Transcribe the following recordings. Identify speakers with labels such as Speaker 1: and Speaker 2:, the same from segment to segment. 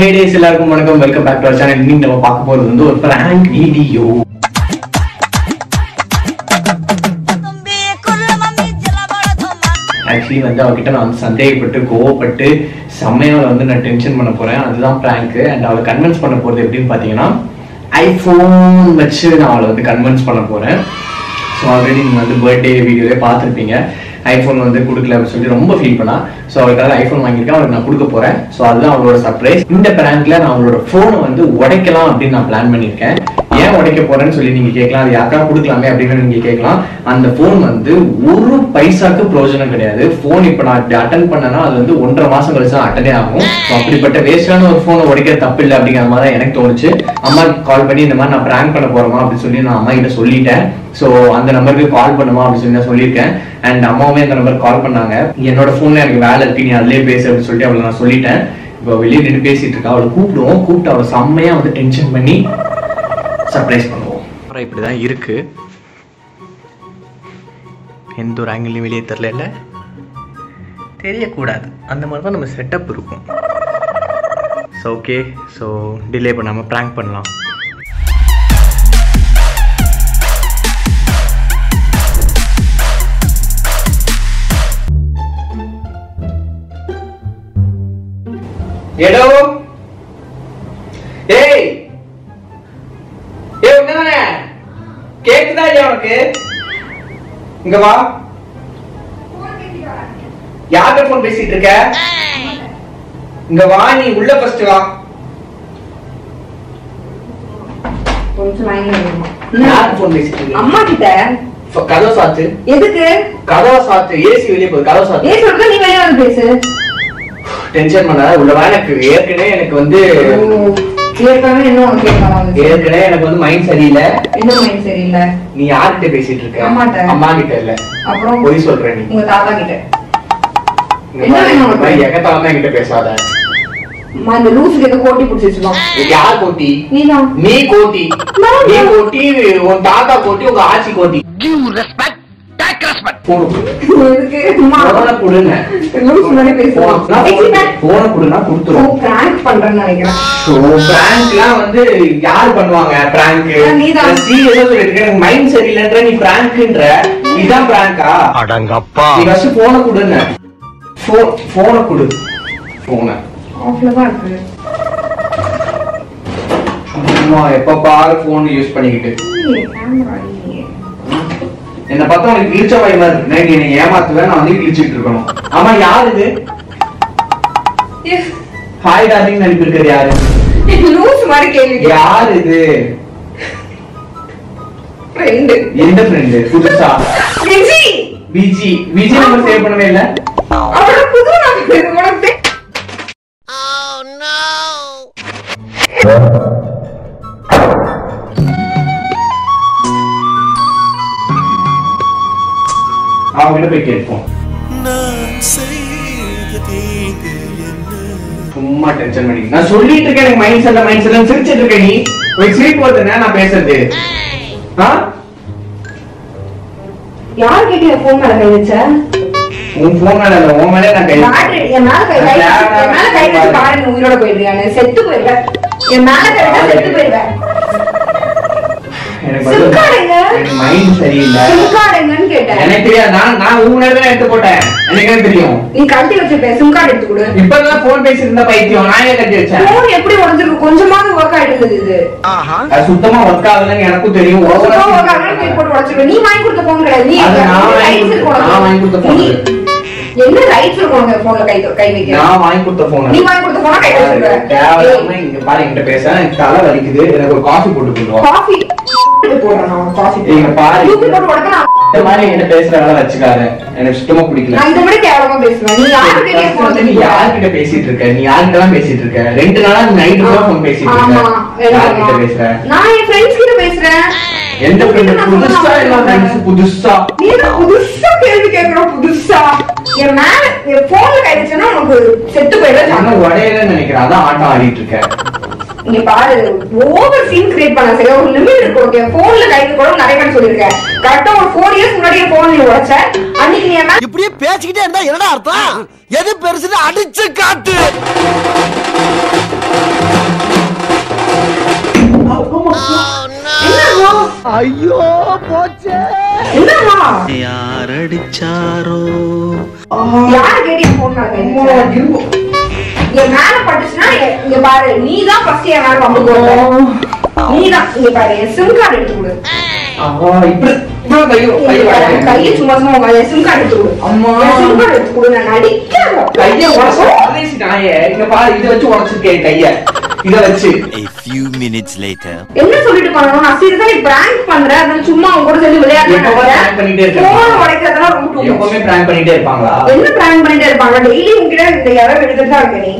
Speaker 1: Hey guys, எல்லாருக்கும் வணக்கம். Welcome back to our channel. இன்னைக்கு நம்ம பார்க்க போறது வந்து ஒரு prank வீடியோ. Actually வந்து அவகிட்ட நான் சந்தேகப்பட்டு கோவப்பட்டு செம்மையா வந்து நான் டென்ஷன் பண்ண போறேன். அதுதான் prank. And அவளை கன்வின்ஸ் பண்ண போறது எப்படின்னு பாத்தீங்கன்னா ஐபோன் வச்சு நான் அவளை வந்து கன்வின்ஸ் பண்ண போறேன். ஸோ ஆல்ரெடி நீங்கள் வந்து பர்த்டே வீடியோவே பார்த்துருப்பீங்க. ஐஃபோன் வந்து கொடுக்கல அப்படின்னு சொல்லி ரொம்ப ஃபீல் பண்ணா. ஸோ அவளுக்காக ஐஃபோன் வாங்கியிருக்கேன், அவளுக்கு நான் கொடுக்க போறேன். ஸோ அதுதான் அவளோட சர்ப்ரைஸ். இந்த பிராங்க்ல நான் அவளோட ஃபோனை வந்து உடைக்கலாம் அப்படின்னு நான் பிளான் பண்ணியிருக்கேன். ஏன் உடைக்க போறேன்னு சொல்லி நீங்க கேட்கலாம், அது யாருக்கா கொடுக்கலாமே அப்படின்னு நீங்க கேட்கலாம். அந்த ஃபோன் வந்து ஒரு பைசாக்கு பிரயோஜனம் கிடையாது. ஃபோன் இப்போ நான் அட்டன் பண்ணனா அது வந்து 1.5 மாசம் கழிச்சு தான் அட்டனே ஆகும். ஸோ அப்படிப்பட்ட வேஸ்டான ஒரு ஃபோனை உடைக்க தப்பு இல்லை அப்படிங்கிற மாதிரி தான் எனக்கு தோணுச்சு. அம்மா கால் பண்ணி இந்த மாதிரி நான் பிராங்க் பண்ண போறோமா அப்படின்னு சொல்லி நான் அம்மா கிட்ட சொல்லிட்டேன். ஸோ அந்த நம்பருக்கு கால் பண்ணுமா அப்படின்னு சொல்லி நான் சொல்லியிருக்கேன். அண்ட் அம்மாவுமே அந்த நம்பருக்கு கால் பண்ணாங்க. என்னோட ஃபோன்ல எனக்கு வேலை இருக்கு, நீ அதுலேயே பேசு அப்படின்னு சொல்லிட்டு அவளை நான் சொல்லிட்டேன். இப்போ வெளியே நின்று பேசிட்டு இருக்கா. அவளை கூப்பிட்டு அவளை செம்மையா வந்து டென்ஷன் பண்ணி சர்ப்ரைஸ் பண்ணுவோம். அப்புறம் இப்படிதான் இருக்கு, எந்த ஒரு ஆங்கிள்லையும் வெளியே தெரியல, தெரியக்கூடாது. அந்த மாதிரி தான் நம்ம செட்டப் இருக்கும். ஸோ ஓகே, ஸோ டிலே பண்ணாமல் ப்ராங்க் பண்ணலாம். ஏடோ ஏய் ஏய் உங்கதானே கேக்குதா இல்லையா உனக்கு? இங்க வா. யார்கிட்ட போன் பேசிட்டு இருக்க? இங்க வா, நீ உள்ள ஃபர்ஸ்ட் வா.
Speaker 2: கொஞ்சம் லைன்ல இருமா.
Speaker 1: யார்கிட்ட போன் பேசிட்டு இருக்க?
Speaker 2: அம்மா கிட்ட.
Speaker 1: கதவை சாத்து. எதுக்கு? கதவை சாத்து. ஏசி வெளியே போகுது, கதவை சாத்து.
Speaker 2: ஏசி சொல்ற, நீ வெளிய வந்து பேசு.
Speaker 1: டென்ஷன் பண்ணாத, உள்ள வா. ஏற்கனவே எனக்கு வந்து எனக்கு வந்து மைண்ட் சரியில்லை. என்ன மைண்ட் சரியில்லை? நீ யார்கிட்ட பேசிட்டு இருக்க? அம்மா கிட்ட இல்ல. அப்புறம் பொய் சொல்ற நீ? உங்க தாத்தா கிட்ட. எகத்தாம என்கிட்ட பேசாத.
Speaker 2: இந்த லூசுக்கு ஏதோ கோட்டி பிடிச்சிருச்சுமா.
Speaker 1: யார் கோட்டி? நீதான். நீ கோட்டி. நீ கோட்டி, உன் தாத்தா கோட்டி, உங்க ஆச்சி கோட்டி. Give respect, take respect. Phone கொடுங்க. லூஸ் மாதிரி பேசுறோம். போன் கொடுனா கொடுத்துறோம். பிராங்க் பண்றேன்னு நினைக்கிறேன். சோ பிராங்க்லாம் வந்து யார் பண்ணுவாங்க? பிராங்க் நீதான். சீரியஸா சொல்லிட்டு எனக்கு மைண்ட் சரியில்லைன்ற நீ பிராங்க்ன்ற. இதான் பிராங்கா? அடங்கப்பா. நீ ஃபர்ஸ்ட் போன் கொடுங்க. போன் கொடு. போன் ஆஃப்ல தான் இருக்கு. சும்மா எப்ப பாரு போன் யூஸ் பண்ணிக்கிட்டு கேமரா இல்லையே. என்ன பார்த்தா உனக்கு கிழிச்ச வாய் மாதிரி இருக்கு. நீ என்னை ஏமாத்துவேன், நான் வந்து கிழிச்சிட்டு இருக்கணும். ஆமா, யார் இது? ஹாய் டார்லிங் அனுப்பி இருக்கிறது யாரு? லூஸ் மாதிரி கேள்வி. யார் இது? ஃப்ரெண்ட். எந்த ஃப்ரெண்ட்? புதுசா? PG. PG. PG number save பண்ணவே இல்ல. அவரோட புது நம்பர் உனக்கு. Oh no. அவங்கிட்ட போய் கேட்போம். சும்மா டென்ஷன் பண்ணி நான் சொல்லிட்டு இருக்கேன். எனக்கு மைண்ட் செல்ல சிரிச்சிட்டு இருக்கேன். நீ ஒரு சிரிப்பு வருதுன்னா நான் பேசுறது.
Speaker 2: யார் கிட்ட போன் மேல கை வச்ச?
Speaker 1: உன் போன் மேல இல்ல, உன் மேல நான் கை வச்சேன். என் மேல கை வச்சு பாரு, உயிரோட போயிடுறியானே, செத்து போயிடுவ. என் மேல கை வச்சா செத்து போயிடுவ. எனக்கு மைண்ட் சரியில்லை. எனக்கு தெரியாது. நான் உன் நேரத்துல எடுத்து போட்டேன். எனக்கு தெரியும். நீ கட்டி வச்சிருப்ப. சிம் கார்டு எடுத்து கொடு. இப்பதான் போன் பேசிட்டு பைத்தியம். நான் ஏன் கட்டி வச்சேன்? போன் எப்படி உடைஞ்சிருக்கு? கொஞ்சமாவது ஒர்க் ஆயிட்டு இருந்தது. இது அது சுத்தமா ஒர்க் ஆகலன்னு எனக்கும் தெரியும். ஓவரா ஒர்க் ஆகலன்னு போட்டு உடைச்சிருக்க. நீ வாங்கி கொடுத்த போன் கிடையாது. நீ நான் வாங்கி கொடுத்த போன். என்ன ரைட்ஸ் இருக்குங்க போன்ல கை வைக்க? நான் வாங்கி கொடுத்த போன். நீ வாங்கி கொடுத்த போன் கை வச்சிருக்க. தேவையில்லாம இங்க பாரு, என்கிட்ட பேச எனக்கு தலை வலிக்குது. எனக்கு ஒரு காபி போட்டு கொடுங்க. காபி போடுறேன். காபி நீங்க பாரு. டூபி போட்டு உடனே இந்த மாதிரி என்ன பேசுற வேலை வச்சுக்காரு. எனக்கு சுத்தமா பிடிக்கல. நான் இந்த மாதிரி கேவலமா பேசுவேன். நீ யார்கிட்ட போன்? நீ யார்கிட்ட பேசிட்டு இருக்க? நீ யார்கிட்ட தான் பேசிட்டு இருக்க? 2 நாளா நைட் கூட போன் பேசிட்டு இருக்க. யார்கிட்ட பேசுற? நான் என் ஃப்ரெண்ட்ஸ் கிட்ட பேசுறேன். எந்த ஃப்ரெண்ட்? புதுசா என்ன ஃப்ரெண்ட்ஸ்? புதுசா நீ தான் புதுசா கேள்வி கேக்குற. புதுசா என் மேல என் போன்ல கை வச்சனா உனக்கு செத்து போயிடுற. நான் உடையலன்னு நினைக்கிறேன். அதான் ஆட்டம் ஆடிட்டு இருக்கேன். நீங்க பாரு, ஓவர் சீன் கிரியேட் பண்ண சரி, ஒரு லிமிட் இருக்கு. ஓகே, போன்ல கை கூட நிறைய பேர் சொல்லிருக்கேன். கரெக்டா ஒரு 4 இயர்ஸ் முன்னாடியே போன் நீ உடைச்ச. அன்னைக்கு நீ என்ன இப்படியே பேசிக்கிட்டே இருந்தா என்னடா அர்த்தம்? எது பெருசுன்னு அடிச்சு காட்டு.
Speaker 3: ஐயோ போச்சே.
Speaker 2: என்னமா
Speaker 3: யார் அடிச்சாரோ?
Speaker 2: யாரு கேட்டியா போன் என் மேல பட்டுச்சுன்னா இங்க பாரு, நீதான் ஃபர்ஸ்ட் என் மேல வந்து போட்ட. நீதான் இங்க பாரு, என் சிம் கார்டு எடுத்து கொடு. கையை சும்மா சும்மா சிம் கார்டு எடுத்து கொடு. சிம் கார்டு எடுத்து கொடு. நான் நடிக்கிறேன்.
Speaker 1: கையை இங்க பாரு, இதை வச்சு உடச்சிருக்கேன் கைய. இத வச்சு
Speaker 3: A few minutes later.
Speaker 2: என்ன சொல்லிட்டு பண்ணனும்? நான் சீரியஸா நீ பிராங்க் பண்ற, நான் சும்மா உங்க கூட சேர்ந்து விளையாடுறேன்.
Speaker 1: பிராங்க் பண்ணிட்டே இருக்கேன்.
Speaker 2: போன் உடைக்கிறதெல்லாம் ரொம்ப டூ.
Speaker 1: எப்பவுமே பிராங்க் பண்ணிட்டே இருப்பாங்களா?
Speaker 2: என்ன பிராங்க் பண்ணிட்டே இருப்பாங்க? டெய்லி உன்கிட்ட இந்த யாரோ எடுத்துட்டு தான் இருக்க. நீ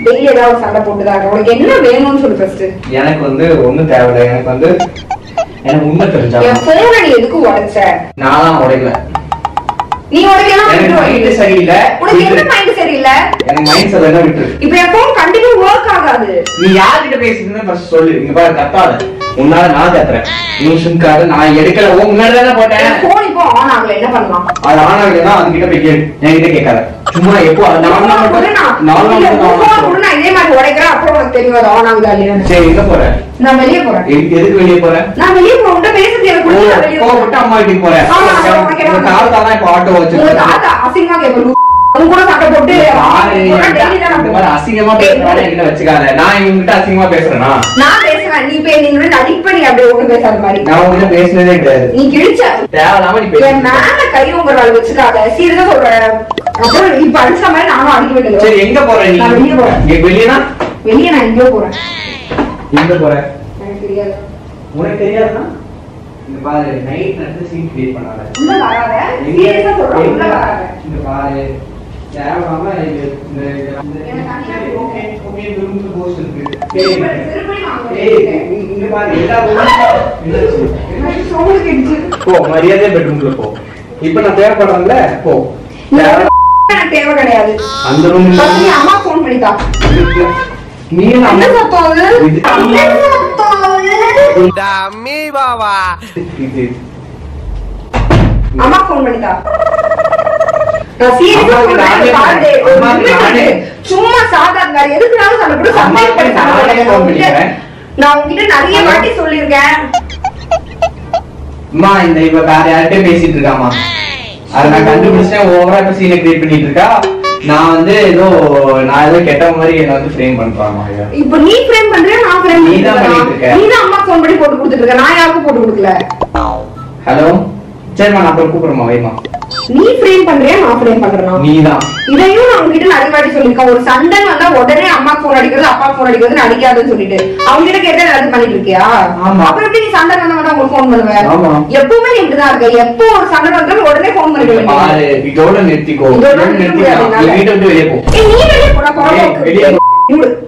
Speaker 2: டெய்லி ஏதாவது சண்டை போட்டுதான் இருக்க. உனக்கு என்ன வேணும்னு சொல்லு ஃபர்ஸ்ட்.
Speaker 1: எனக்கு ஒண்ணும் தேவையில்லை. எனக்கு உண்மை தெரிஞ்சா.
Speaker 2: என் போனை நீ எதுக்கு உடைச்ச?
Speaker 1: நான் உடைக்கல.
Speaker 2: நீ உடைக்கலாம்.
Speaker 1: எனக்கு மைண்ட் சரியில்லை.
Speaker 2: உனக்கு என்ன மைண்ட் சரியில்லை?
Speaker 1: எனக்கு மைண்ட் சரியில்லை விட்டு.
Speaker 2: இப்போ என் போன் கண்டிப்பா வொர்க் ஆகாது.
Speaker 1: நீ யார்கிட்ட பேசிட்டு ஃபர்ஸ்ட் சொல்லு. இங்க பாரு கத்தாத. உன்னால நான் கத்துறேன். நீ சிம் கார்டு நான் எடுக்கல. முன்னாடி தானே போட்டேன்.
Speaker 2: போன் இப்போ ஆன் ஆகல, என்ன பண்ணலாம்?
Speaker 1: அது ஆன் ஆகலன்னா அது கிட்ட போய் கேளு. என்கிட்ட கேட்காத. சும்மா எப்போ
Speaker 2: நான் இதே மாதிரி உடைக்கிறேன். அப்புறம் உனக்கு தெரியும் அது ஆன் ஆகுதா இல்லையா.
Speaker 1: சரி, எங்க போற?
Speaker 2: நான் வெளியே போறேன்.
Speaker 1: எதுக்கு வெளியே போறேன்?
Speaker 2: நான் வெளியே போறேன். உன்கிட்ட பேசுறது எனக்கு புரியல. வெளியே போறேன்.
Speaker 1: அம்மா வீட்டுக்கு போறேன். தாத்தா தான் இப்ப ஆட்டோ வச்சிருக்காரு.
Speaker 2: தாத்தா அசிங்கமா கேட்பேன். அவங்க கூட சண்டை போட்டு
Speaker 1: அசிங்கமா பேசுறானே என்கிட்ட வச்சுக்காத. நான் இவங்கிட்ட அசிங்கமா பேசுறேனா?
Speaker 2: நான் பேசுறேன். நீ நீங்க நடிப்பு பண்ணி அப்படியே ஒண்ணு பேசாத மாதிரி.
Speaker 1: நான் உங்ககிட்ட பேசுனதே கிடையாது.
Speaker 2: நீ கிழிச்ச
Speaker 1: தேவையில்லாம நீ பேச.
Speaker 2: என் மேல கை உங்க வேலை வச்சுக்காத. சீரியஸா சொல்றேன். அப்புறம் இப்ப அடிச்ச மாதிரி நானும் அடிக்க வேண்டியது.
Speaker 1: சரி, எங்க போற நீ?
Speaker 2: நான் வெளியே போறேன்.
Speaker 1: வெளியனா?
Speaker 2: வெளியே நான் எங்கேயோ போறேன்.
Speaker 1: எங்க போற?
Speaker 2: எனக்கு தெரியாது.
Speaker 1: உனக்கு தெரியாதுன்னா இந்த பாரு, நைட் நடந்து சீன் கிரியேட் பண்ணாத.
Speaker 2: உள்ள வராத. சீரியஸா சொல்றேன். உள்ள வராத.
Speaker 1: இந்த பாரு, தேவையில்லாம இந்த ஓகே இந்த ரூம்ல போஸ் இருக்கு. இங்க பாரு, எல்லா ரூமும்
Speaker 2: சவுண்ட் கேட்குது.
Speaker 1: போ, மரியாதை பெட்ரூம்ல போ. இப்போ நான் தேவைப்படுறேன்ல, போ.
Speaker 2: எனக்கு தேவை கிடையாது.
Speaker 1: அந்த ரூம்ல
Speaker 2: நீ அம்மா ஃபோன் பண்ணிட்டா.
Speaker 1: நீ
Speaker 2: என்ன சத்தம் அது?
Speaker 3: டம்மி பாவா.
Speaker 2: அம்மா ஃபோன் பண்ணிட்டா. நான் சீரியஸா சொல்றேன். சும்மா சாதாரண வேற எதுக்குனாலும் சண்டை போட்டு சமையல் பண்ணி சண்டை. நான் உங்ககிட்ட நிறைய வாட்டி சொல்லிருக்கேன்.
Speaker 1: அம்மா இந்த இவ வேற யார்கிட்ட பேசிட்டு இருக்காமா? அத நான் கண்டுபிடிச்சேன். ஓவரா இப்ப சீனை கிரியேட் பண்ணிட்டு இருக்கா. நான் ஏதோ கெட்ட மாதிரி என்ன ஃப்ரேம் பண்றாமா?
Speaker 2: இப்போ நீ ஃப்ரேம் பண்றியா? நான் ஃப்ரேம் பண்றேன். நீ தான் அம்மா ஃபோன் பண்ணி போட்டு கொடுத்துட்டு இருக்க. நான் யாருக்கும் போட்டு கொடுக்கல.
Speaker 1: ஹலோ, சரிமா, நான் அப்புறம் கூப்பிடுறேன். வைமா.
Speaker 2: நீ ஃப்ரேம் பண்றியா? நான் ஃப்ரேம் பண்றேனா?
Speaker 1: நீதான்.
Speaker 2: இதையும் நான் உங்ககிட்ட நிறைய வாட்டி சொல்லிருக்கேன். ஒரு சண்டை வந்தா உடனே அம்மா போன் அடிக்கிறது, அப்பா போன் அடிக்கிறது அடிக்காதுன்னு சொல்லிட்டு அவங்க கிட்ட கேட்டா ஏதாவது பண்ணிட்டு இருக்கியா? அப்புறம் எப்படி நீ சண்டை வந்தா மட்டும் உங்களுக்கு போன் பண்ணுவ? எப்பவுமே நீ இப்படிதான் இருக்க. எப்போ ஒரு சண்டை வந்தாலும் உடனே போன் பண்ணிடுவேன்.
Speaker 1: இதோட நிறுத்திக்கோ. நீ வீட்டை விட்டு வெளியே போ.
Speaker 2: நீ வெளியே போடா.
Speaker 1: வெளியே போ.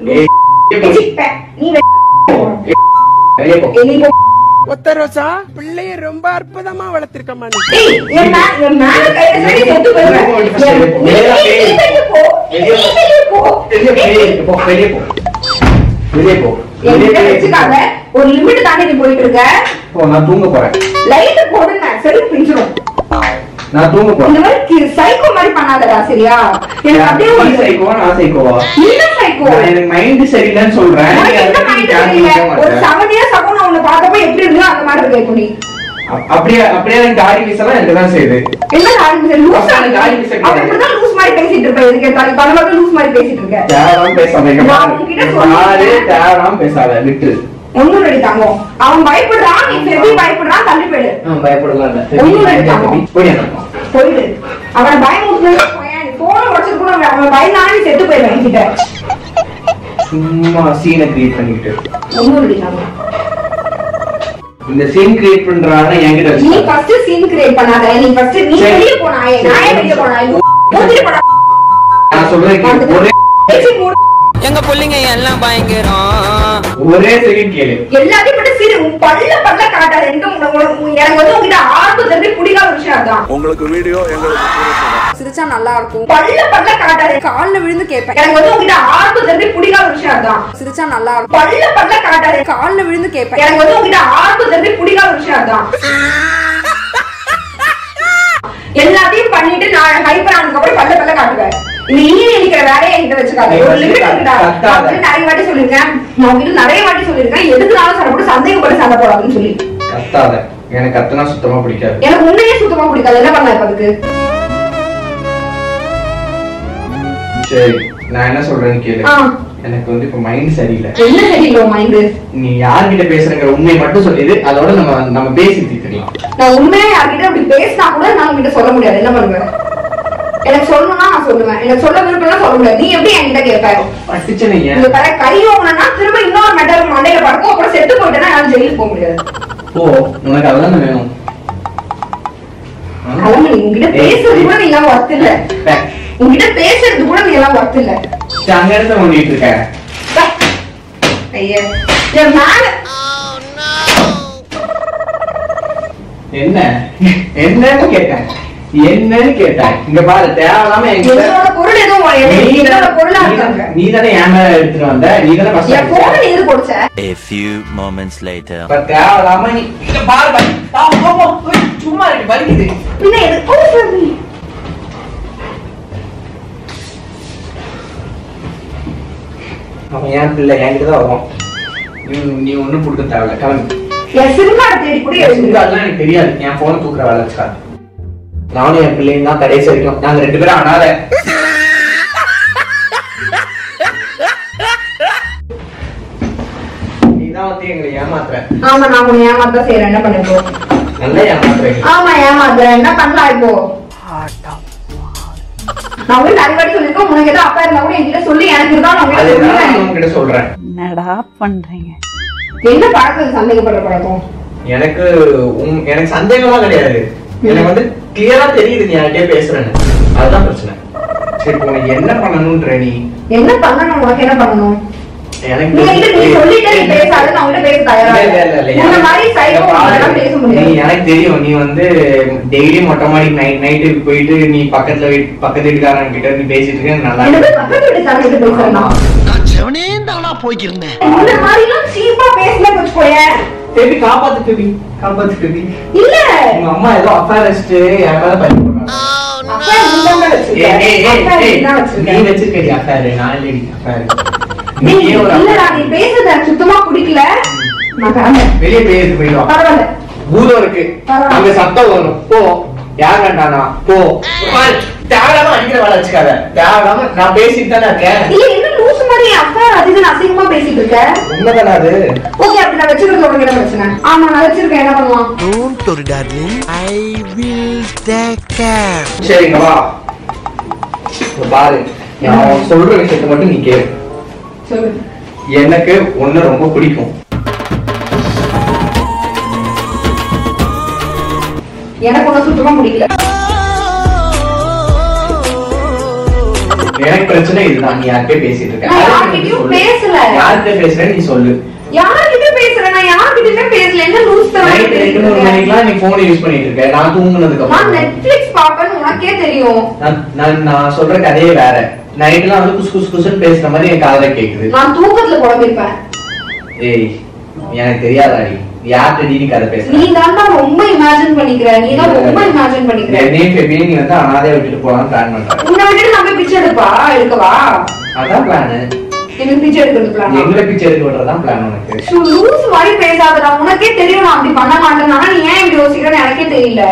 Speaker 2: நீ
Speaker 1: வெளியே போ.
Speaker 2: நீ போ.
Speaker 3: ஒத்த ரோசா பிள்ளைய ரொம்ப அற்புதமா வளர்த்திருக்கமா நீ.
Speaker 2: என் மேல கையை சரி செத்து போயிடுவேன். வெளியே போ. வெளியே போ.
Speaker 1: வெளியே போ. வெளியே போ.
Speaker 2: வச்சுக்காத. ஒரு லிமிட் தாண்டி நீ போயிட்டு இருக்க.
Speaker 1: நான் தூங்க போறேன்.
Speaker 2: லைட் போடுங்க. சரி பிஞ்சிரும்.
Speaker 1: நான் தூங்க போறேன்.
Speaker 2: இந்த மாதிரி சைக்கோ மாதிரி பண்ணாதடா, சரியா? எனக்கு அப்படியே ஒரு
Speaker 1: சைக்கோவா? நான் சைக்கோவா?
Speaker 2: இல்ல சைக்கோ.
Speaker 1: எனக்கு மைண்ட் சரியில்லைன்னு சொல்றேன்.
Speaker 2: ஒரு 7 இயர்ஸ் அப்புறம் நான் உன்னை பார்த்தப்ப எப்படி இருந்தோ அந்த மாதிரி இருக்கு இப்போ நீ.
Speaker 1: அப்படியே தாடி வீசலாம் எனக்கு தான் செய்யுது.
Speaker 2: என்ன தாடி வீச? லூஸ் தாடி வீச. அப்படிதான் லூஸ் மாதிரி பேசிட்டு இருப்ப. எதுக்கு தாடி பலவக லூஸ் மாதிரி பேசிட்டு இருக்க.
Speaker 1: தேவராம் பேசாதீங்க.
Speaker 2: நான் உன்கிட்ட சொல்றேன்.
Speaker 1: தேவராம் பேசாத விட்டு.
Speaker 2: ஒண்ணும் ரெடி தாங்க. அவன் பயப்படுறான். நீ எப்படி பயப்படுறான்? தள்ளி போயிடு.
Speaker 1: பயப்படலாம் இல்ல.
Speaker 2: ஒண்ணும் ரெடி தாங்க. போயிடு. அவனை பயமுறுத்துறது போயேன். போன உடைச்சு கூட அவன் பயந்தானே செத்து போயிடுவேன் என்கிட்ட.
Speaker 1: சும்மா சீனை கிரியேட் பண்ணிட்டு.
Speaker 2: ஒண்ணும் ரெடி தாங்க.
Speaker 1: இந்த சீன் கிரியேட் பண்றானே என்கிட்ட.
Speaker 2: நீ ஃபர்ஸ்ட் சீன் கிரியேட் பண்ணாத. நீ ஃபர்ஸ்ட் நீ வெளிய போனாயே. நான் வெளிய போனாயே. மூஞ்சி போடா.
Speaker 1: நான் சொல்றேன் ஒரே
Speaker 3: எங்க புள்ளைங்க எல்லாம் பயங்கரம்.
Speaker 1: ஒரே செகண்ட் கேளு.
Speaker 2: எல்லாத்தையும் மட்டும் சீன் பல்ல காட்டாத. எனக்கு உங்ககிட்ட ஆர்வம் தெரிஞ்சு பிடிக்காத விஷயம் அதான்.
Speaker 4: உங்களுக்கு வீடியோ எங்களுக்கு
Speaker 2: சிரிச்சா நல்லா இருக்கும். பல்ல காட்டாத. கால்ல விழுந்து கேட்பேன். எனக்கு உங்ககிட்ட ஆர்வம் தெரிஞ்சு பிடிக்காத விஷயம் அதான். சிரிச்சா நல்லா இருக்கும். பல்ல காட்டாத. கால்ல விழுந்து கேட்பேன். எனக்கு உங்ககிட்ட ஆர்வம் தெரிஞ்சு பிடிக்காத விஷயம் அதான். எல்லாத்தையும் பண்ணிட்டு நான் ஹைப்பர் ஆனதுக்கு அப்புறம் பல்ல காட்டுவேன். நீ நினைக்கிற வேலையை என்கிட்ட வச்சுக்காத. ஒரு லிமிட் இருக்குடா. நான் நிறைய வாட்டி சொல்லிருக்கேன். நான் வீட்டு நிறைய வாட்டி சொல்லிருக்கேன். எதுக்குனாலும் சண்டை போட்டு சந்தேகப்பட்டு சண்டை போடாதுன்னு சொல்லி.
Speaker 1: கத்தாத. எனக்கு கத்துனா சுத்தமா பிடிக்காது.
Speaker 2: எனக்கு உன்னையே சுத்தமா பிடிக்காது. என்ன பண்ணலாம் இப்ப அதுக்கு?
Speaker 1: சரி நான் என்ன சொல்றேன்னு கேளு. எனக்கு வந்து இப்ப மைண்ட் சரியில்லை.
Speaker 2: என்ன சரியில்லை மைண்ட்?
Speaker 1: நீ யார்கிட்ட பேசுறங்கிற உண்மையை மட்டும் சொல்லிடு. அதோட நம்ம பேசி தீர்க்கலாம்.
Speaker 2: நான் உண்மையா யார்கிட்ட அப்படி பேசினா கூட நான் உங்ககிட்ட சொல்ல முடியாது. என்ன பண்ணுவேன்? எனக்கு சொல்லணும்னா நான் சொல்லுவேன். எனக்கு சொல்ல விருப்பம்னா சொல்ல முடியாது. நீ எப்படி என்கிட்ட கேட்ப?
Speaker 1: பட்டுச்சுனீங்க
Speaker 2: இந்த கரை கை ஓங்கனா திரும்ப இன்னொரு மெட்டல் மண்டையில படுக்கும். அப்புறம் செத்து போயிட்டேன்னா நான் ஜெயிலுக்கு போக முடியாது.
Speaker 1: ஓ உனக்கு அதெல்லாம் வேணும்.
Speaker 2: அதான் நீ உங்ககிட்ட பேசுறது கூட நீ எல்லாம் ஒர்த் இல்ல. உங்ககிட்ட பேசுறது கூட நீ எல்லாம் ஒர்த் இல்ல.
Speaker 1: அங்க இருந்து ஓடிட்டு இருக்க.
Speaker 2: ஐயா என் மேல
Speaker 1: என்ன என்னன்னு கேட்டேன். என்னன்னு கேட்டேன். இங்க பாரு தேவையில்லாம
Speaker 2: என்னோட பொருள் எதுவும் என்னோட பொருளா இருக்காங்க.
Speaker 1: நீ தானே என் மேல எடுத்துட்டு வந்த. நீ தானே ஃபர்ஸ்ட்
Speaker 2: என் போன் நீ எது போடுச்ச?
Speaker 5: A few moments later.
Speaker 1: தேவையில்லாம நீ இங்க பாரு சும்மா இருக்கு வலிக்குது.
Speaker 2: பின்ன எது
Speaker 1: அவன் என் பிள்ளை என்கிட்டதான் வருவான். நீ ஒண்ணும் கொடுக்க தேவையில்ல. கிளம்பு.
Speaker 2: என் சிம் கார்டு தேடி கூட
Speaker 1: எடுத்துக்கலாம். எனக்கு தெரியாது. என் போனை தூக்குற வேலை வச்சுக்காது. நானும் என் பிள்ளைங்க தான் கடைசி வரைக்கும். நாங்க 2 பேரும் அனாத. நீதான் வந்து எங்களை ஏமாத்துற.
Speaker 2: ஆமா நான் உன்னை ஏமாத்தான் செய்யறேன். என்ன பண்ண இப்போ?
Speaker 1: நல்லா ஏமாத்துறேன்.
Speaker 2: ஆமா ஏமாத்துறேன். என்ன பண்ணலாம் இப்போ? நான் உங்களுக்கு நிறைய வாட்டி சொல்லிருக்கேன். உனக்கு ஏதோ அப்பா இருந்தா கூட என்கிட்ட சொல்லி எனக்கு தான் நான்
Speaker 1: உங்ககிட்ட சொல்றேன்.
Speaker 6: என்னடா பண்றீங்க?
Speaker 2: என்ன பழக்கம்? சந்தேகப்படுற பழக்கம்?
Speaker 1: எனக்கு சந்தேகமா கிடையாது. எனக்கு வந்து கிளியரா தெரியுது நீ யார்கிட்டயே பேசுறேன்னு. அதுதான் பிரச்சனை. சரி உனக்கு என்ன பண்ணணும்ன்ற நீ
Speaker 2: என்ன பண்ணணும்? உனக்கு என்ன பண்ணணும்?
Speaker 1: எனக்கு தெரியும். நீ வந்து டெய்லி மொட்டை மாடி நைட்டு போயிட்டு நீ பக்கத்து வீட்டுக்காரன் கிட்ட நீ பேசிட்டு இருக்க. நல்லா
Speaker 5: போய்க்கிருந்தேன்.
Speaker 1: பேபி காப்பாத்து பேபி காப்பாத்து பேபி. இல்ல உங்க அம்மா ஏதோ அஃபேர் வச்சுட்டு என் மேல பழி போடுறாங்க. நீ வச்சிருக்கடி அஃபேர். நான் இல்லடி அஃபேர்.
Speaker 2: சுத்தமா பிடிக்கல.
Speaker 1: வெளியே பேசிட்டு போயிடுவா. பூதம் இருக்கு அங்க சத்தம் வரும். போ யார் வேண்டானா போ. தேவையில்லாம அடிக்கிற வேலை வச்சுக்காத. தேவையில்லாம நான் பேசிட்டு தானே இருக்கேன்.
Speaker 2: என்ன லூசு மாதிரி அஃபேர் அதிகம் அசிங்கமா பேசிட்டு இருக்க?
Speaker 1: உண்மைதானே அது?
Speaker 2: ஓகே அப்படி நான் வச்சிருக்கிறது உனக்கு என்ன பிரச்சனை? ஆமா நான் வச்சிருக்கேன். என்ன பண்ணலாம்?
Speaker 5: Don't worry darling. I will take care.
Speaker 1: சரிங்க வா பாரு. நான் சொல்ற விஷயத்தை மட்டும் நீ கேளு. எனக்கு ஒண்ணு ரொம்ப பிடிக்கும்.
Speaker 2: எனக்கு ஒண்ணு சுத்தமா பிடிக்கல.
Speaker 1: எனக்கு பிரச்சனை இதுதான். நீ யார்கிட்ட பேசிட்டு இருக்க?
Speaker 2: பேசல.
Speaker 1: யார்கிட்ட பேசுற நீ சொல்லு.
Speaker 2: யார்கிட்ட பேசுற? நான் யார்கிட்டயுமே பேசல. என்ன லூஸ்
Speaker 1: தரமா நீ போன் யூஸ் பண்ணிட்டு இருக்க. நான் தூங்குனதுக்கு அப்புறம்
Speaker 2: நான் நெட்ஃபிளிக்ஸ் பாப்பேன்னு உனக்கே தெரியும்.
Speaker 1: நான் சொல்ற கதையே வேற. நைட்லாம் வந்து குஸ் குஸ் குஸ்ன்னு பேசுற மாதிரி என் காதுல கேக்குது.
Speaker 2: நான் தூக்கத்துல குழம்பிருப்பேன்.
Speaker 1: ஏய் எனக்கு தெரியாதாடி யார்கிட்ட நீ கதை பேசுற?
Speaker 2: நீ தான் ரொம்ப இமேஜின் பண்ணிக்கிற. நீ தான் ரொம்ப இமேஜின் பண்ணிக்கிற.
Speaker 1: நீ வந்து அனாதையா விட்டுட்டு போலாம் பிளான் பண்ற.
Speaker 2: உன்னை விட்டுட்டு நம்ம பிச்சை எடுக்கவா?
Speaker 1: அதான் பிளான்.
Speaker 2: எனக்கு பிச்சை எடுக்கிறது பிளான்.
Speaker 1: எங்களை பிச்சை எடுக்க விடுறதான் பிளான் உனக்கு.
Speaker 2: லூஸ் மாதிரி பேசாதடா. உனக்கே தெரியும் நான் அப்படி பண்ண மாட்டேன். ஆனா நீ ஏன் இப்படி யோசிக்கிறேன்னு எனக்கே தெரியல.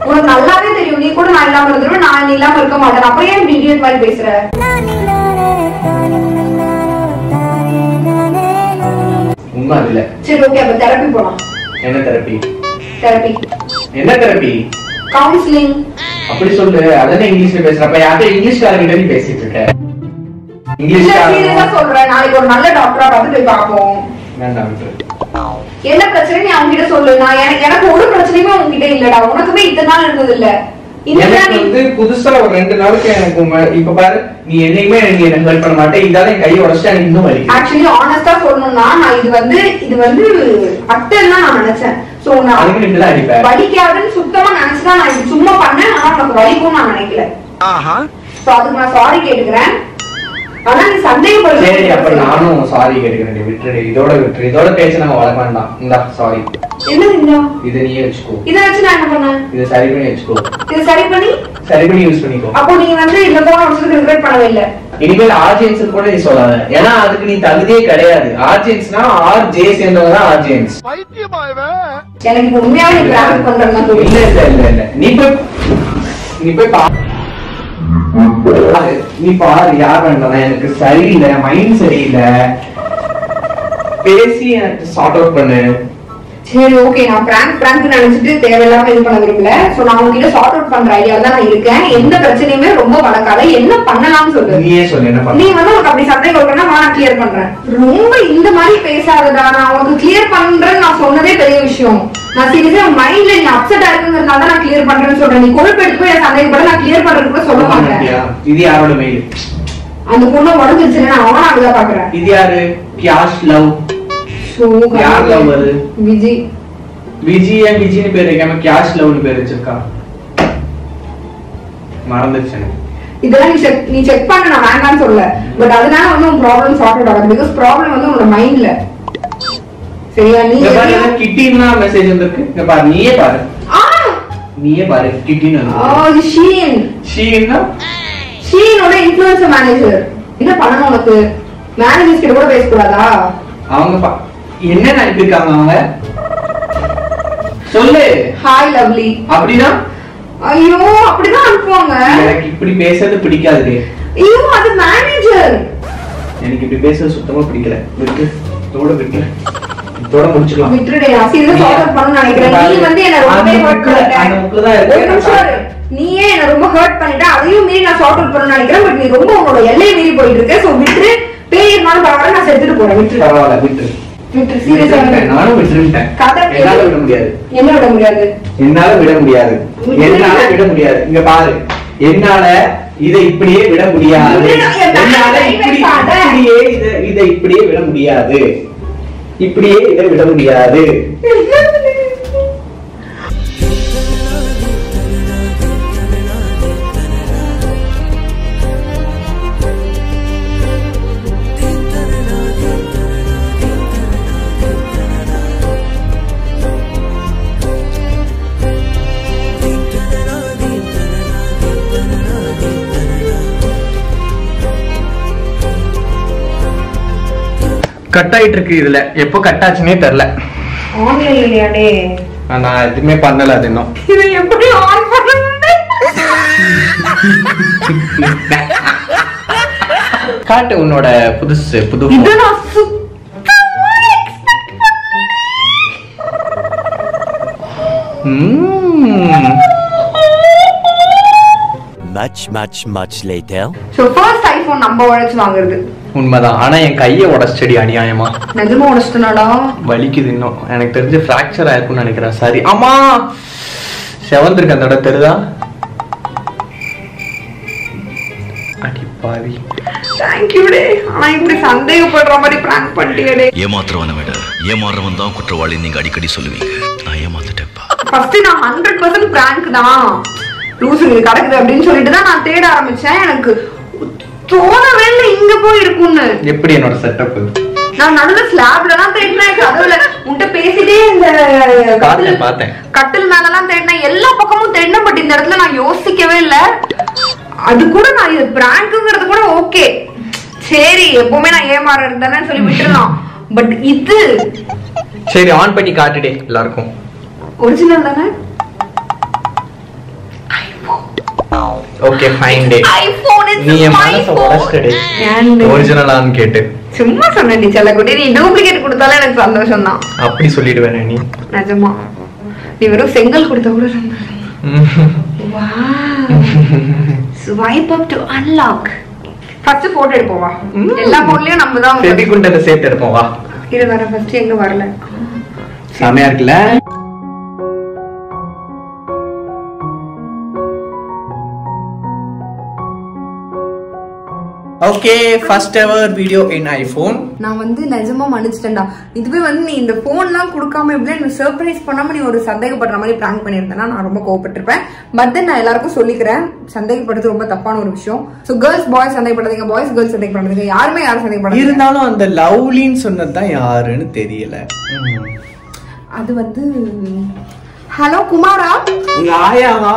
Speaker 2: உனக்கு நல்லாவே தெரியும். நீ கூட நான் இல்லாம இருந்துருவேன். நான் நீ இல்லாம இருக்க மாட்டேன். அப்புறம் ஏன் இப்படி இடியட் மாதிரி பேசுற?
Speaker 1: உண்மை இல்ல.
Speaker 2: சரி ஓகே அப்ப தெரப்பி போலாம்.
Speaker 1: என்ன தெரப்பி?
Speaker 2: என்ன தெரப்பி? கவுன்சிலிங்.
Speaker 1: அப்படி சொல்லு. அதானே இங்கிலீஷ்ல பேசுறப்ப யார்கிட்ட இங்கிலீஷ்காரங்கிட்ட நீ பேசிட்டு இருக்க?
Speaker 2: இங்கிலீஷ்ல சொல்றேன். நாளைக்கு ஒரு நல்ல டாக்டரா பார்த்து போய் பார்ப்போம். என்ன பிரச்சனை நீ அவங்க கிட்ட சொல்லு. நான் எனக்கு ஒரு பிரச்சனையுமே உங்ககிட்ட இல்லடா. உனக்குமே இத்தனை நாள் இருந்தது இல்ல.
Speaker 1: எனக்கு வந்து புதுசா ஒரு 2 நாளுக்கு எனக்கு இப்ப பாரு நீ என்னைக்குமே எனக்கு என்ன ஹெல்ப் பண்ண மாட்டேன். இதால என் கையை உடச்சிட்டு எனக்கு இன்னும் வலிக்குது.
Speaker 2: ஆக்சுவலி ஆனஸ்டா சொல்லணும்னா நான் இது வந்து அட்டன்னா நான் நினைச்சேன். சோ நான் வலிக்காதுன்னு சுத்தமா நினைச்சுதான் நான் இது சும்மா பண்ணேன். ஆனா உனக்கு வலிக்கும் நான் நினைக்கல. சோ அதுக்கு நான் சாரி கேட்டுக்கிறேன். ஆனா நீ சந்தேகப்படுற.
Speaker 1: சரி அப்ப நானும் சாரி கேட்டுக்கிறேன். விட்டுரு. இதோட பேச்சு நம்ம வளர்க்க வேண்டாம். இந்தா சாரி.
Speaker 2: என்ன
Speaker 1: இதை நீயே வச்சுக்கோ.
Speaker 2: இதை வச்சு நான் என்ன பண்ணேன்?
Speaker 1: இதை சரி பண்ணி வச்சுக்கோ.
Speaker 2: இதை சரி பண்ணி
Speaker 1: யூஸ் பண்ணிக்கோ.
Speaker 2: அப்போ நீங்க வந்து இந்த போன வருஷத்துக்கு ரிக்ரெட் பண்ணவே இல்லை.
Speaker 1: இனிமேல் ஆர்ஜியன்ஸ் கூட நீ சொல்லாத, ஏன்னா அதுக்கு நீ தகுதியே கிடையாது. ஆர்ஜியன்ஸ்னா ஆர்ஜே சேர்ந்தவங்க தான் ஆர்ஜியன்ஸ்.
Speaker 2: எனக்கு இப்ப உண்மையாவே நீ பிராங்க் பண்றேன்னா
Speaker 1: இல்ல நீ போய் நீ பாரு யார் வேண்டாம். எனக்கு சரியில்லை, மைண்ட் சரியில்லை, பேசி எனக்கு சார்ட் அவுட் பண்ணு.
Speaker 2: சரி ஓகே, நான் பிராங்க் நினைச்சிட்டு தேவையில்லாம இது பண்ண விரும்பல. சோ நான் உங்ககிட்ட சார்ட் அவுட் பண்ற ஐடியால தான் நான் இருக்கேன். எந்த பிரச்சனையுமே ரொம்ப வளர்க்காத, என்ன பண்ணலாம்னு சொல்லு.
Speaker 1: நீயே சொல்லு என்ன பண்ண.
Speaker 2: நீ வந்து உனக்கு அப்படி சந்தேகம் இருக்கா, நான் கிளியர் பண்றேன். ரொம்ப இந்த மாதிரி பேசாதடா, நான் உனக்கு கிளியர் பண்றேன்னு நான் சொன்னதே பெரிய விஷயம். நான் சீரியஸா மைண்ட்ல நீ அப்செட் ஆயிருக்குங்கிறதுனால தான் நான் கிளியர் பண்றேன்னு சொல்றேன். நீ கொழுப்பு எடுத்து போய் சந்தேகப்பட நான் கிளியர் பண்றது கூட சொல்ல மாட்டேன்.
Speaker 1: இது யாரோட மெயில்?
Speaker 2: அந்த பொண்ணு உடஞ்சிருச்சு, நான் அவனா அதுதான் பாக்குறேன்.
Speaker 1: இது யாரு? கியாஷ் லவ். யார் லவ் அது?
Speaker 2: விஜி.
Speaker 1: விஜய் ஏன் விஜய்னு பேர் வைக்காம கியாஷ் லவ்னு பேர் வச்சிருக்கா? மறந்துச்சு.
Speaker 2: இதெல்லாம் நீ செக் பண்ண, நான் வேண்டாம்னு சொல்லல. பட் அதனால வந்து உன் ப்ராப்ளம் சார்ட் அவுட் ஆகாது. பிகாஸ் ப்ராப்ளம் வந்து உன்னோட மைண்ட்ல. சரியா? நீ
Speaker 1: கிட்டினா மெசேஜ் வந்திருக்கு. இங்க பாரு, நீயே பாரு கிட்டினா.
Speaker 2: இது ஷீன்.
Speaker 1: ஷீன்னா
Speaker 2: ஷீனோட இன்ஃப்ளூயன்சர் மேனேஜர். என்ன பண்ணணும் உனக்கு? மேனேஜர்ஸ் கிட்ட கூட பேச கூடாதா?
Speaker 1: அவங்க என்ன நினைப்பிருக்காங்க அவங்க? சொல்லு.
Speaker 2: ஹாய் லவ்லி அப்படினா? ஐயோ அப்படிதான் அனுப்புவாங்க.
Speaker 1: எனக்கு இப்படி பேசுறது பிடிக்காது.
Speaker 2: ஐயோ அது மேனேஜர்.
Speaker 1: எனக்கு இப்படி பேசுறது சுத்தமா பிடிக்கல. விட்டு இதோட முடிச்சுக்கலாம்.
Speaker 2: விட்டுடே, அசில சார்ட் பண்ணனும் நினைக்கிறேன். நீ வந்து என்ன ரொம்ப ஹர்ட் பண்ணிட்ட. அந்த முக்குல தான் இருக்கு. நீயே என்ன ரொம்ப ஹர்ட் பண்ணிட்ட. அதையும் மீறி நான் சார்ட் அவுட் பண்ணனும் நினைக்கிறேன். பட் நீ ரொம்ப உன்னோட எல்லையை மீறி போயிட்டு இருக்க. சோ விட்டு பேயினாலும் பரவாயில்லை, நான் செத்துட்டு போறேன். விட்டு பரவாயில்லை, விட்டு சீரியஸா நானும் விட்டுட்டேன். என்னால விட முடியாது. என்ன விட முடியாது? என்னால விட முடியாது. இங்க பாரு, என்னால இதை இப்படியே விட முடியாது. என்னால இதை இப்படியே விட முடியாது. இப்படியே இதை விட முடியாது. கட் ஆயிட்டு இருக்கு. இதுல எப்போ கட் ஆச்சுன்னே தெரியல. ஆன்லைன் இல்லையாடே?
Speaker 1: நான் எதுவுமே பண்ணல. அது இன்னும்
Speaker 2: இது எப்படி ஆன் பண்றது?
Speaker 1: காட்டு உன்னோட புது
Speaker 2: இது நான்
Speaker 5: much later.
Speaker 2: So first iPhone நம்ம உடைச்சு வாங்குறது
Speaker 1: உண்மைதான். ஆனா என் கையை உடைச்சடி அநியாயமா.
Speaker 2: நிஜமா உடைச்சிட்டனாடா?
Speaker 1: வலிக்குது இன்னும். எனக்கு தெரிஞ்சு ஃபிராக்சர் ஆயிருக்கும்னு நினைக்கிறேன். சரி, ஆமா செவந்திருக்கு அந்த இடம் தெரியுதா? அடி பாவி.
Speaker 2: Thank you டே. ஆனா இப்படி சந்தேகப்படுற மாதிரி பிராங்க் பண்ணிட்டியடே.
Speaker 6: ஏமாத்துறவன விட ஏமாறவன் தான் குற்றவாளி நீங்க அடிக்கடி சொல்லுவீங்க. நான் ஏமாத்திட்டேப்பா.
Speaker 2: ஃபர்ஸ்ட் நான் 100% பிராங்க் தான். லூசு நீ கடக்குது அப்படின்னு சொல்லிட்டு தான் நான் தேட ஆரம்பிச்சேன். எனக்கு தோணவே இல்லை இங்க போய் இருக்குன்னு.
Speaker 1: எப்படி என்னோட செட்டப்?
Speaker 2: நான் நடுவுல ஸ்லாப்ல தான் தேடினேன். கதவுல உன்கிட்ட பேசிட்டே இந்த கட்டில் மேலலாம் தேடினேன். எல்லா பக்கமும் தேடினேன். பட் இந்த இடத்துல நான் யோசிக்கவே இல்லை. அது கூட நான் இது பிராங்க்ங்கிறது கூட ஓகே, சரி எப்பவுமே நான் ஏமாறது தானே சொல்லி விட்டுறலாம். பட் இது
Speaker 1: சரி ஆன் பண்ணி காட்டுடே எல்லாருக்கும்.
Speaker 2: ஒரிஜினல் தானே?
Speaker 1: Okay fine day.
Speaker 2: IPhone is
Speaker 1: நீ மனச உடைச்சடே. ஒரிஜினலான்னு கேட்டு
Speaker 2: சும்மா சொன்னேன். நீ செல்லக்குட்டி, நீ டூப்ளிகேட் கொடுத்தாலே எனக்கு சந்தோஷம் தான்.
Speaker 1: அப்படி சொல்லிடுவேன் நீ.
Speaker 2: நிஜமா நீ வெறும் செங்கல் கொடுத்தா கூட swipe up to unlock. First photo எடுப்போம் வா. எல்லா போன்லயும் நம்ம தான்
Speaker 1: செடி குண்டல சேர்த்து எடுப்போம் வா.
Speaker 2: இது வர ஃபர்ஸ்ட் எங்க வரல.
Speaker 1: சாமையா இருக்குல? ஓகே ஃபர்ஸ்ட் எவர் வீடியோ இன் ஐபோன்.
Speaker 2: நான் வந்து நிஜமா மன்னிச்சிட்டேன்டா. இதுவே வந்து நீ இந்த போன்லாம் கொடுக்காம இப்படி எனக்கு சர்ப்ரைஸ் பண்ணாம நீ ஒரு சந்தேகப்படுற மாதிரி பிராங்க் பண்ணியிருந்தேன்னா நான் ரொம்ப கோவப்பட்டிருப்பேன். பட் தென் நான் எல்லாருக்கும் சொல்லிக்கிறேன், சந்தேகப்படுறது ரொம்ப தப்பான ஒரு விஷயம். ஸோ கேர்ள்ஸ் பாய்ஸ் சந்தேகப்படாதீங்க, பாய்ஸ் கேர்ள்ஸ் சந்தேகப்படாதீங்க. யாருமே யாரும் சந்தேகப்படாது.
Speaker 1: இருந்தாலும் அந்த லவ்லின்னு சொன்னதுதான் யாருன்னு தெரியல.
Speaker 2: அது வந்து ஹலோ குமாரா,
Speaker 1: உங்க ஆயாவா?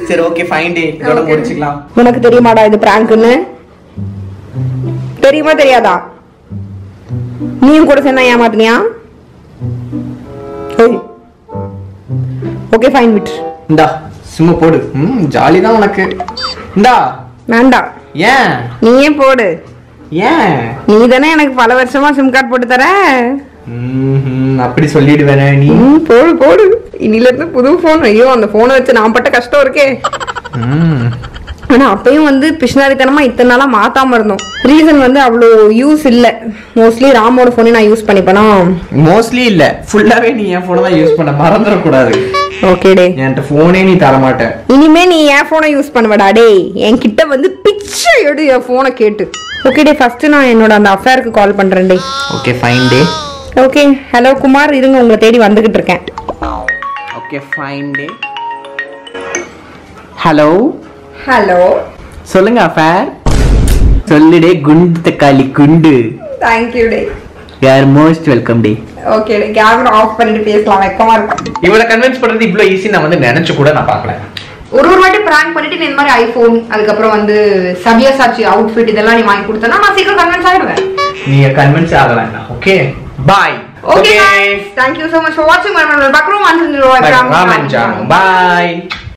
Speaker 1: சரி ஓகே ஃபைன் டே, இதோட முடிச்சுக்கலாம்.
Speaker 2: உனக்கு தெரியுமாடா இது பிராங்க்னு? தெரியுமா தெரியாதா? நீயும் கூட சேர்ந்தா ஏமாத்தினியா? ஓகே ஃபைன் விட்.
Speaker 1: இந்தா சும்மா போடு. ஜாலி தான் உனக்கு. இந்தா.
Speaker 2: வேண்டாம்.
Speaker 1: ஏன்?
Speaker 2: நீயே போடு.
Speaker 1: ஏன்?
Speaker 2: நீ தானே எனக்கு பல வருஷமா சிம் கார்டு போட்டு தர.
Speaker 1: அப்படி சொல்லிடுவேனே நீ.
Speaker 2: போடு போடு. இன்னில இருந்து புது போன். ஐயோ அந்த போனை வச்சு நான் பட்ட கஷ்டம் இருக்கே. ஆனா அப்பயும் வந்து பிஷ்னாரித்தனமா இத்தனை நாளா மாத்தாம இருந்தோம். ரீசன் வந்து அவ்வளோ யூஸ் இல்ல. மோஸ்ட்லி ராமோட போனே நான் யூஸ் பண்ணிப்பேனா.
Speaker 1: மோஸ்ட்லி இல்ல, ஃபுல்லாவே நீ என் போனை தான் யூஸ் பண்ண. மறந்துட கூடாது.
Speaker 2: ஓகே டே.
Speaker 1: என்கிட்ட போனே நீ தர மாட்ட.
Speaker 2: இனிமே நீ என் போனை யூஸ் பண்ணுவடா டே. என்கிட்ட வந்து பிச்சை எடு என் போனை கேட்டு. ஓகே டே, ஃபர்ஸ்ட் நான் என்னோட அந்த அஃபேருக்கு கால் பண்றேன் டே.
Speaker 1: ஓகே ஃபைன் டே.
Speaker 2: ஓகே ஹலோ குமார், இருங்க உங்களை தேடி வந்துகிட்டு இருக்கேன்.
Speaker 1: ஓகே ஃபைன் டே. ஹலோ
Speaker 2: ஹலோ
Speaker 1: சொல்லுங்க அஃபேர். சொல்லுடே குண்டு தக்காளி குண்டு.
Speaker 2: தேங்க் யூ டே.
Speaker 1: யூ ஆர் மோஸ்ட் வெல்கம் டே.
Speaker 2: ஓகே டே, கேமரா ஆஃப் பண்ணிட்டு பேசலாம். வெக்கமா இருக்கு.
Speaker 1: இவளை கன்வின்ஸ் பண்றது இவ்ளோ ஈஸி நான் வந்து நினைச்சு கூட நான் பார்க்கல.
Speaker 2: ஒரு வாட்டி பிராங்க் பண்ணிட்டு இந்த மாதிரி ஐபோன், அதுக்கப்புறம் வந்து சபியாசாச்சி அவுட்ஃபிட் இதெல்லாம் நீ வாங்கி கொடுத்தனா நான் சீக்கிரம் கன்வின்ஸ் ஆயிடுவேன்.
Speaker 1: நீ கன்வின்ஸ் ஆகலாம். Okay bye.
Speaker 2: Okay guys, thank you so much for watching my channel. Bakro Manjan Roy.
Speaker 1: Bye.